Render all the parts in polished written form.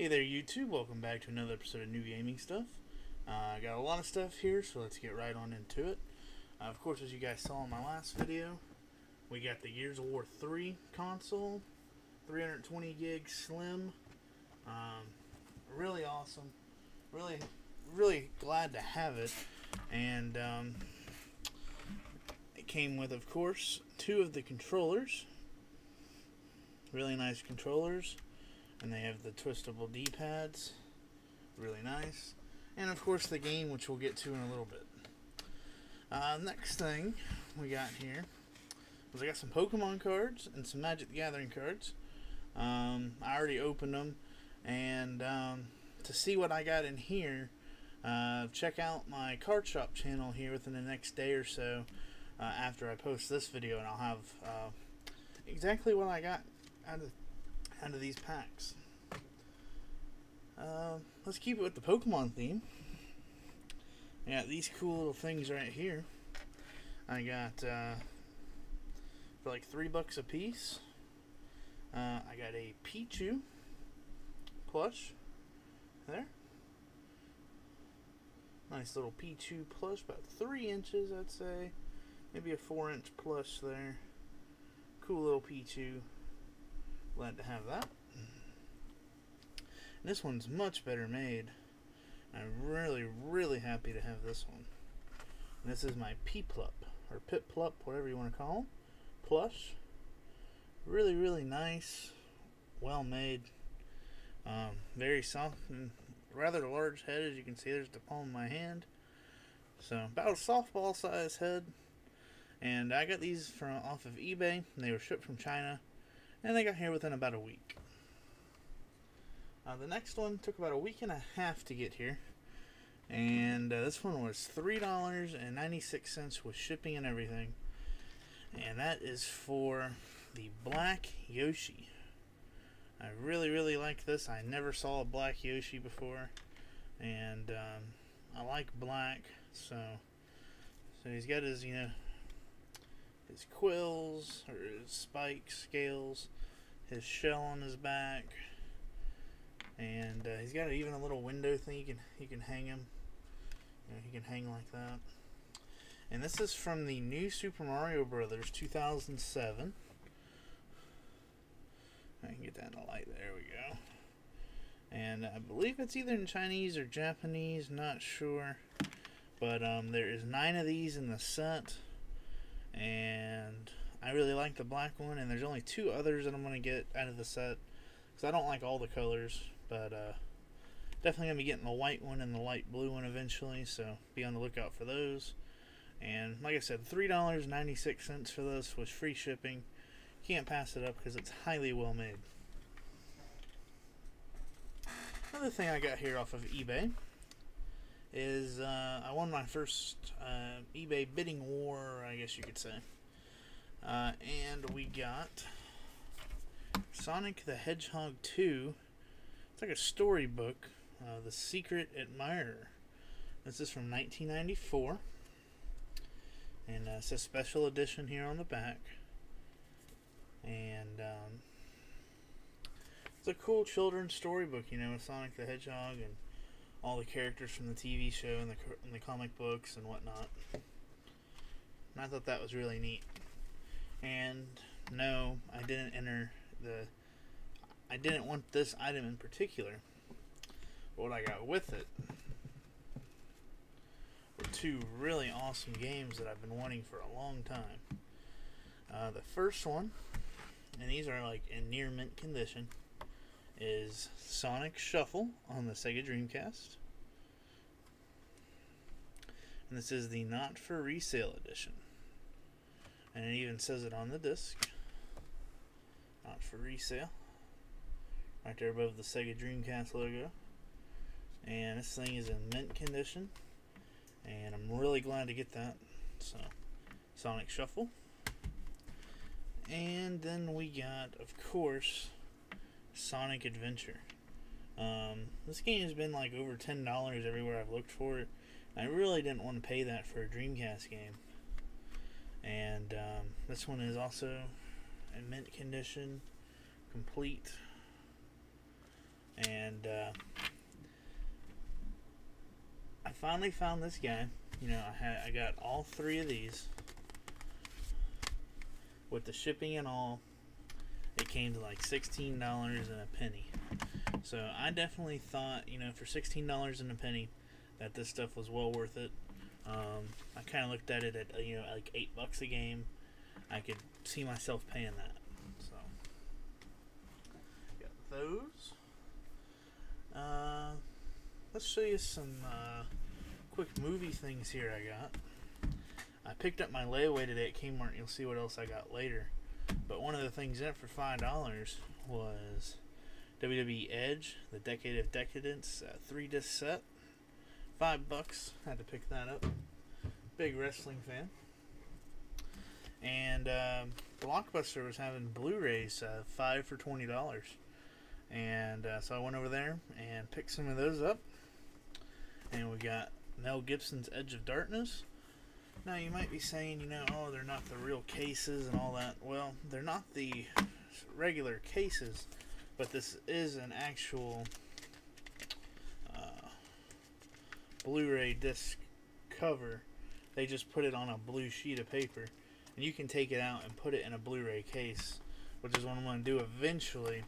Hey there YouTube, welcome back to another episode of New Gaming Stuff. I got a lot of stuff here, so let's get right on into it. Of course, as you guys saw in my last video, we got the Gears of War 3 console, 320 gig slim, really awesome, really glad to have it, and it came with, of course, two of the controllers, really nice controllers. And they have the twistable D-pads, really nice. And of course the game, which we'll get to in a little bit. Next thing we got here was I got some Pokemon cards and some Magic the Gathering cards. I already opened them, and to see what I got in here, check out my card shop channel here within the next day or so after I post this video, and I'll have exactly what I got out of these packs. Let's keep it with the Pokemon theme. I got these cool little things right here. I got for like $3 a piece. I got a Pichu plush there. Nice little Pichu plush, about 3 inches, I'd say. Maybe a 4-inch plush there. Cool little Pichu. Glad to have that. And this one's much better made. I'm really happy to have this one. And this is my Piplup, or Piplup, whatever you want to call them, plush. Really nice, well made. Very soft and rather large head, as you can see. There's the palm of my hand. So about a softball size head. And I got these off of eBay. And they were shipped from China. And they got here within about a week. The next one took about a week and a half to get here. And this one was $3.96 with shipping and everything. And that is for the Black Yoshi. I really like this. I never saw a Black Yoshi before. And I like black. So he's got his, his quills, or his spikes, scales, his shell on his back, and he's got even a little window thing you can hang him. He can hang like that. And this is from the new Super Mario Brothers 2007. I can get that in the light. There we go. And I believe it's either in Chinese or Japanese, not sure. But there is 9 of these in the set. And I really like the black one, and there's only 2 others that I'm going to get out of the set, because I don't like all the colors, but definitely going to be getting the white one and the light blue one eventually, so be on the lookout for those. And like I said, $3.96 for this with free shipping. Can't pass it up because it's highly well made. Another thing I got here off of eBay is I won my first eBay bidding war, I guess you could say. And we got Sonic the Hedgehog 2. It's like a storybook, The Secret Admirer. This is from 1994. And it says special edition here on the back. And it's a cool children's storybook, with Sonic the Hedgehog and all the characters from the TV show and the comic books and whatnot. And I thought that was really neat. And no, I didn't I didn't want this item in particular. But what I got with it were 2 really awesome games that I've been wanting for a long time. The first one, and these are like in near mint condition, is Sonic Shuffle on the Sega Dreamcast. And this is the not for resale edition. And it even says it on the disc. Not for resale. Right there above the Sega Dreamcast logo. And this thing is in mint condition. And I'm really glad to get that. So, Sonic Shuffle. And then we got, of course, Sonic Adventure. This game has been like over $10 everywhere I've looked for it. I really didn't want to pay that for a Dreamcast game. And this one is also in mint condition, complete. And I finally found this guy. You know, I got all 3 of these with the shipping and all. It came to like $16 and a penny. So I definitely thought, you know, for $16 and a penny, that this stuff was well worth it. I kind of looked at it at, you know, like $8 a game. I could see myself paying that. So got those. Let's show you some quick movie things here I got. I picked up my layaway today at Kmart. You'll see what else I got later. But one of the things in it for $5 was WWE Edge, The Decade of Decadence 3-disc set. $5. Had to pick that up. Big wrestling fan. And Blockbuster was having Blu-rays 5 for $20. And so I went over there and picked some of those up. And we got Mel Gibson's Edge of Darkness. Now you might be saying, you know, oh, they're not the real cases and all that. Well, they're not the regular cases, but this is an actual Blu-ray disc cover. They just put it on a blue sheet of paper, and you can take it out and put it in a Blu-ray case, which is what I'm going to do eventually,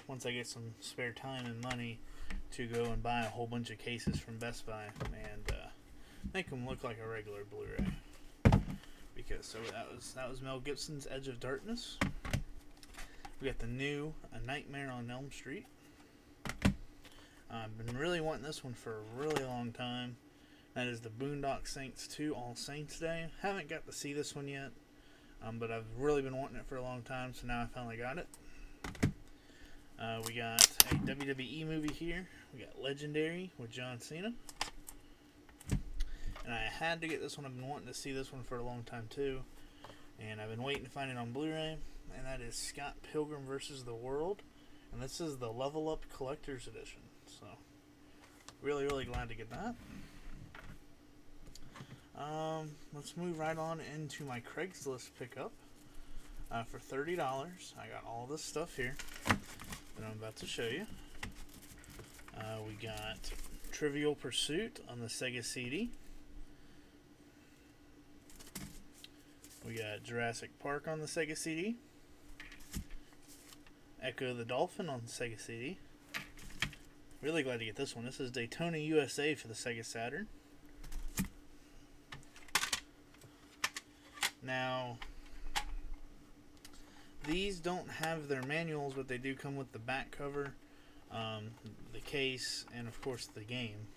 once I get some spare time and money to go and buy a whole bunch of cases from Best Buy and make them look like a regular Blu-ray. Because so that was Mel Gibson's Edge of Darkness. We got the new A Nightmare on Elm Street. I've been really wanting this one for a really long time. That is the Boondock Saints 2 All Saints Day. Haven't got to see this one yet, but I've really been wanting it for a long time, so now I finally got it. We got a WWE movie here. We got Legendary with John Cena. And I had to get this one. I've been wanting to see this one for a long time too. And I've been waiting to find it on Blu-ray. And that is Scott Pilgrim vs. the World. And this is the Level Up Collector's Edition. So, really, really glad to get that. Let's move right on into my Craigslist pickup. For $30, I got all this stuff here that I'm about to show you. We got Trivial Pursuit on the Sega CD. We got Jurassic Park on the Sega CD. Echo the Dolphin on the Sega CD. Really glad to get this one. This is Daytona USA for the Sega Saturn. Now, these don't have their manuals, but they do come with the back cover, the case, and of course the game.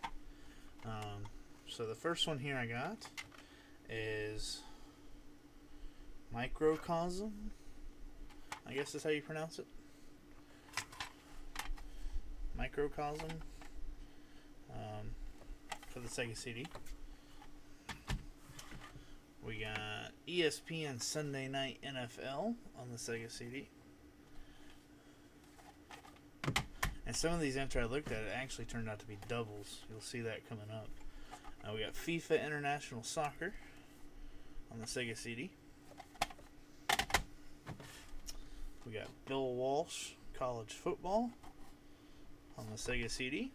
So the first one here I got is Microcosm, I guess is how you pronounce it. Microcosm for the Sega CD. We got ESPN Sunday Night NFL on the Sega CD. And some of these after I looked at it actually turned out to be doubles. You'll see that coming up. We got FIFA International Soccer on the Sega CD. We got Bill Walsh College Football on the Sega CD.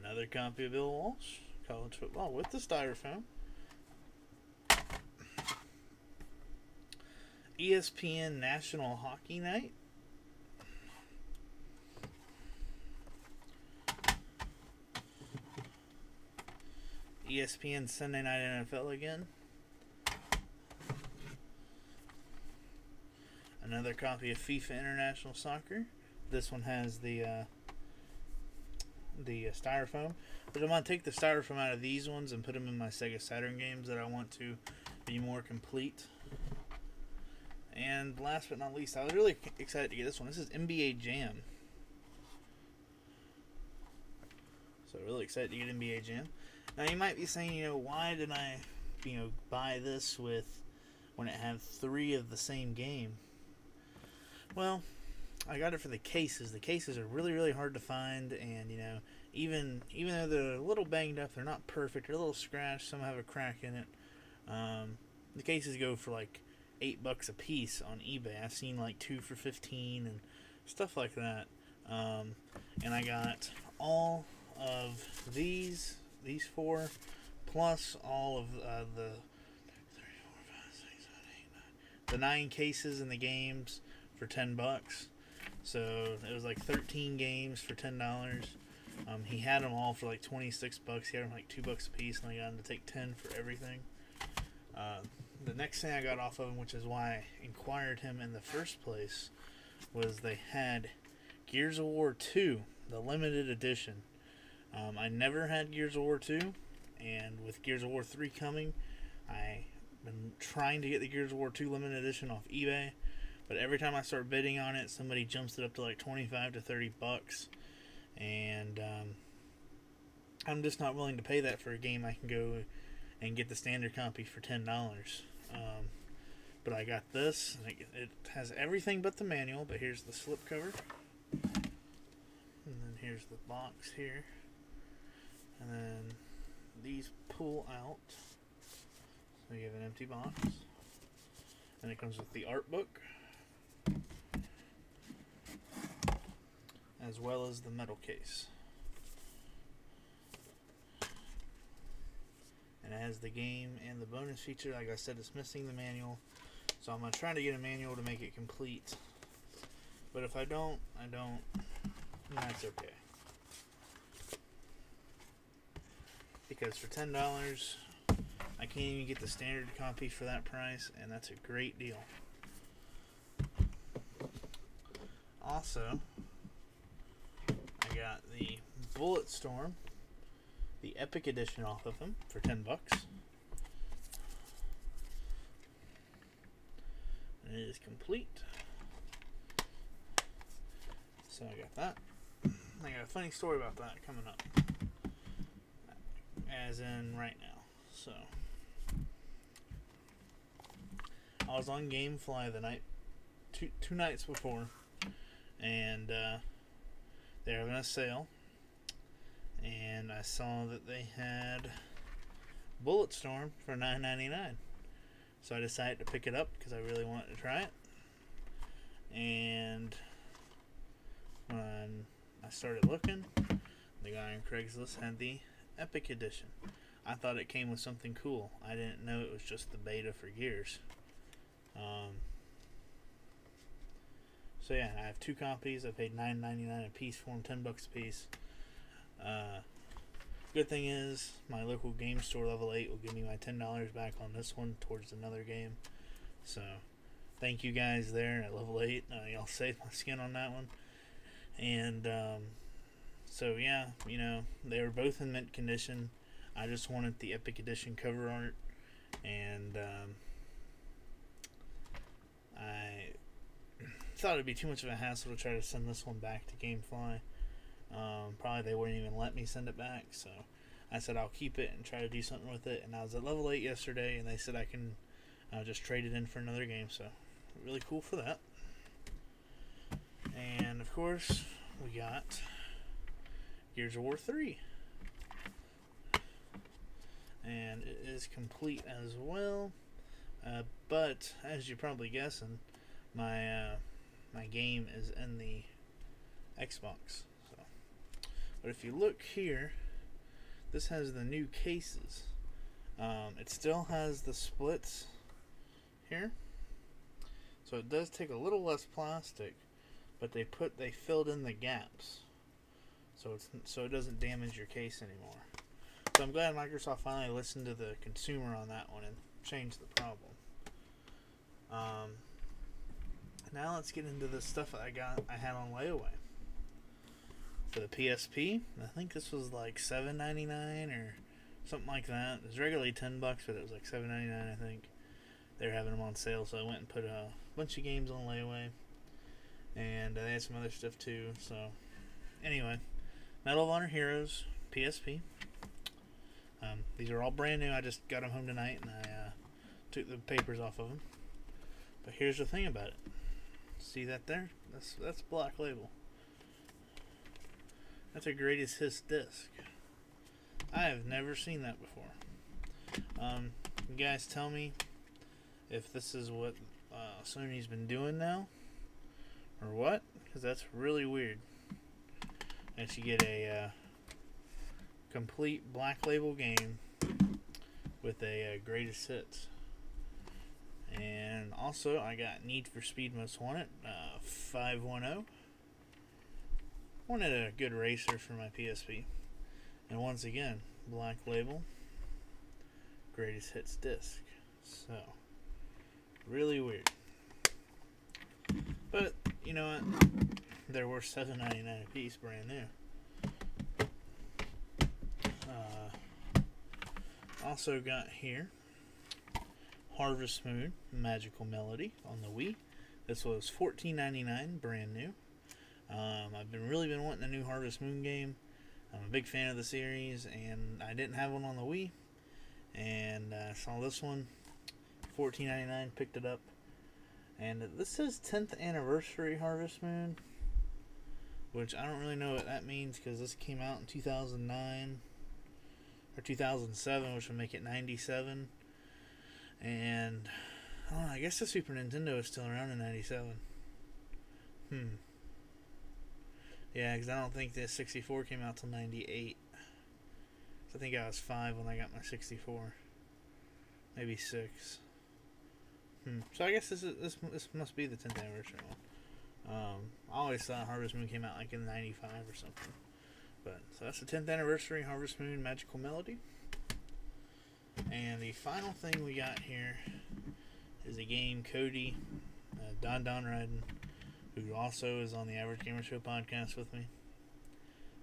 Another copy of Bill Walsh College Football with the styrofoam. ESPN National Hockey Night. ESPN Sunday Night NFL again. Another copy of FIFA International Soccer. This one has the styrofoam. But I'm going to take the styrofoam out of these ones and put them in my Sega Saturn games that I want to be more complete. And last but not least, I was really excited to get this one. This is NBA Jam. So really excited to get NBA Jam. Now you might be saying, you know, why did I, you know, buy this when it had 3 of the same game? Well, I got it for the cases. The cases are really, really hard to find, and you know, even though they're a little banged up, they're not perfect. They're a little scratched. Some have a crack in it. The cases go for like $8 a piece on eBay. I've seen like 2 for $15 and stuff like that. And I got all of these 4, plus all of the 9 cases in the games for $10. So it was like 13 games for $10. He had them all for like $26. He had them like $2 a piece, and I got him to take 10 for everything. The next thing I got off of him, which is why I inquired him in the first place, was they had Gears of War 2, the limited edition. I never had Gears of War 2, and with Gears of War 3 coming, I've been trying to get the Gears of War 2 limited edition off eBay, but every time I start bidding on it, somebody jumps it up to like 25 to 30 bucks, and I'm just not willing to pay that for a game I can go and get the standard copy for $10. But I got this, and it has everything but the manual, but here's the slipcover, and then here's the box here, and then these pull out, so you have an empty box, and it comes with the art book, as well as the metal case. And it has the game and the bonus feature. Like I said, it's missing the manual, so I'm going to try to get a manual to make it complete. But if I don't, that's okay. Because for $10, I can't even get the standard copy for that price, and that's a great deal. Also, I got the Bulletstorm, the Epic Edition, off of him for $10. And it is complete. So I got that. I got a funny story about that coming up. As in right now. So I was on GameFly the night, two nights before, and they're having a sale, and I saw that they had Bulletstorm for $9.99. So I decided to pick it up because I really wanted to try it. And when I started looking, the guy on Craigslist had the Epic Edition. I thought it came with something cool. I didn't know it was just the beta for Gears. So yeah, I have 2 copies. I paid $9.99 a piece for them, $10 a piece. Good thing is, my local game store, Level 8, will give me my $10 back on this one towards another game. So, thank you guys there at Level 8. Y'all saved my skin on that one. And, so yeah, you know, they were both in mint condition. I just wanted the Epic Edition cover art. And, I thought it'd be too much of a hassle to try to send this one back to GameFly. Probably they wouldn't even let me send it back, so I said I'll keep it and try to do something with it. And I was at Level 8 yesterday, and they said I can just trade it in for another game, so really cool for that. And of course, we got Gears of War 3, and it is complete as well. But as you're probably guessing, my game is in the Xbox. But if you look here, this has the new cases. It still has the splits here, so it does take a little less plastic, but they filled in the gaps, so it doesn't damage your case anymore. So I'm glad Microsoft finally listened to the consumer on that one and changed the problem. Now let's get into the stuff that I had on layaway. For the PSP, I think this was like $7.99 or something like that. It was regularly $10, but it was like $7.99, I think. They were having them on sale, so I went and put a bunch of games on layaway. And they had some other stuff too. So, anyway, Medal of Honor Heroes, PSP. These are all brand new. I just got them home tonight, and I took the papers off of them. But here's the thing about it. See that there? That's Black Label. That's a greatest hits disc. I have never seen that before. You guys tell me if this is what Sony's been doing now, Or what? Because that's really weird. That you get a complete Black Label game with a greatest hits. And also, I got Need for Speed Most Wanted 510. Wanted a good racer for my PSP. And once again, Black Label greatest hits disc. So, really weird. But, you know what? They're worth $7.99 a piece, brand new. Also got here Harvest Moon Magical Melody on the Wii. This was $14.99, brand new. I've really been wanting a new Harvest Moon game. I'm a big fan of the series, and I didn't have one on the Wii. And saw this one, $14.99, picked it up. And this says 10th Anniversary Harvest Moon, which I don't really know what that means, because this came out in 2009 or 2007, which would make it 97. And I don't know, I guess the Super Nintendo is still around in 97. Yeah, because I don't think the 64 came out till 98. So I think I was 5 when I got my 64. Maybe 6. So I guess this must be the 10th anniversary one. I always thought Harvest Moon came out like in 95 or something. But so that's the 10th anniversary Harvest Moon Magical Melody. And the final thing we got here is a game Cody, Don Ryden, who also is on the Average Gamer Show podcast with me,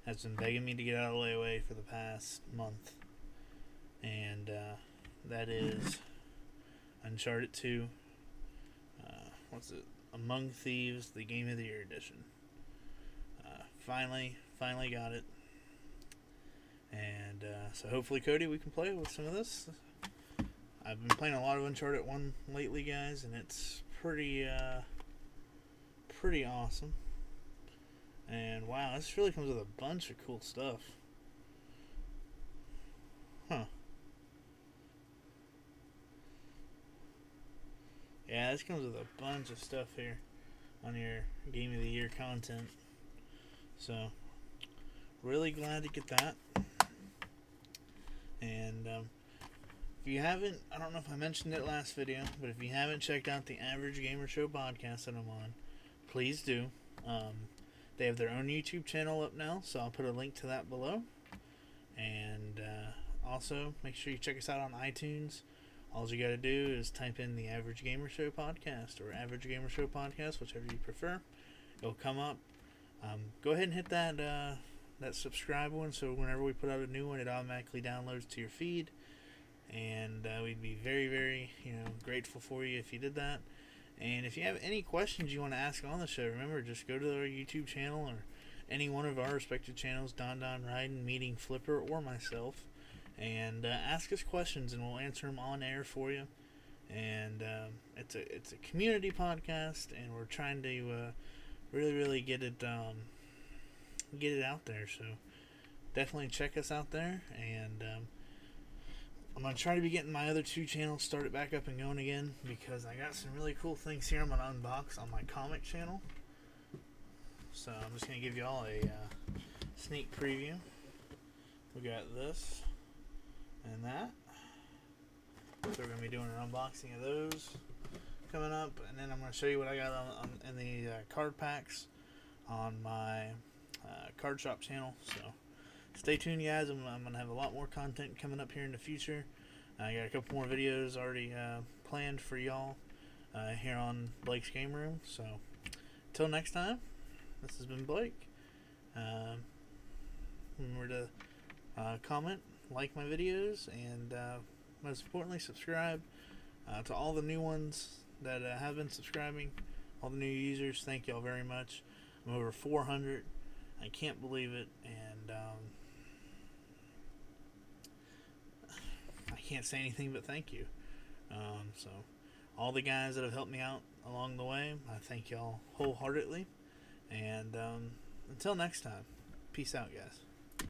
has been begging me to get out of layaway for the past month. And that is Uncharted 2. What's it? Among Thieves, the Game of the Year edition. Finally got it. And so hopefully, Cody, we can play with some of this. I've been playing a lot of Uncharted 1 lately, guys, and it's pretty awesome. And wow, this really comes with a bunch of cool stuff. Yeah, this comes with a bunch of stuff here on your Game of the Year content. So, really glad to get that. And if you haven't, I don't know if I mentioned it last video, but if you haven't checked out the Average Gamer Show podcast that I'm on, please do. They have their own YouTube channel up now, so I'll put a link to that below. And also, make sure you check us out on iTunes. All you got to do is type in the Average Gamer Show podcast or Average Gamer Show podcast, whichever you prefer. It'll come up. Go ahead and hit that subscribe one, so whenever we put out a new one, it automatically downloads to your feed. And we'd be very, very, grateful for you if you did that. And if you have any questions you want to ask on the show, remember, just go to our YouTube channel or any one of our respective channels, Don Ryden, Meeting Flipper, or myself, and ask us questions, and we'll answer them on air for you. And it's a community podcast, and we're trying to really get it out there. So definitely check us out there. And I'm gonna try to be getting my other 2 channels started back up and going again, because I got some really cool things here I'm gonna unbox on my comic channel. So I'm just gonna give you all a sneak preview. We got this and that. So we're going to be doing an unboxing of those coming up. And then I'm going to show you what I got in the card packs on my card shop channel. So stay tuned, guys. I'm going to have a lot more content coming up here in the future. I got a couple more videos already planned for y'all here on Blake's Game Room. So until next time, this has been Blake. Remember to comment, like my videos, and most importantly, subscribe to all the new ones that have been subscribing. All the new users, thank y'all very much. I'm over 400. I can't believe it, and I can't say anything but thank you. So all the guys that have helped me out along the way, I thank y'all wholeheartedly. And until next time, peace out, guys.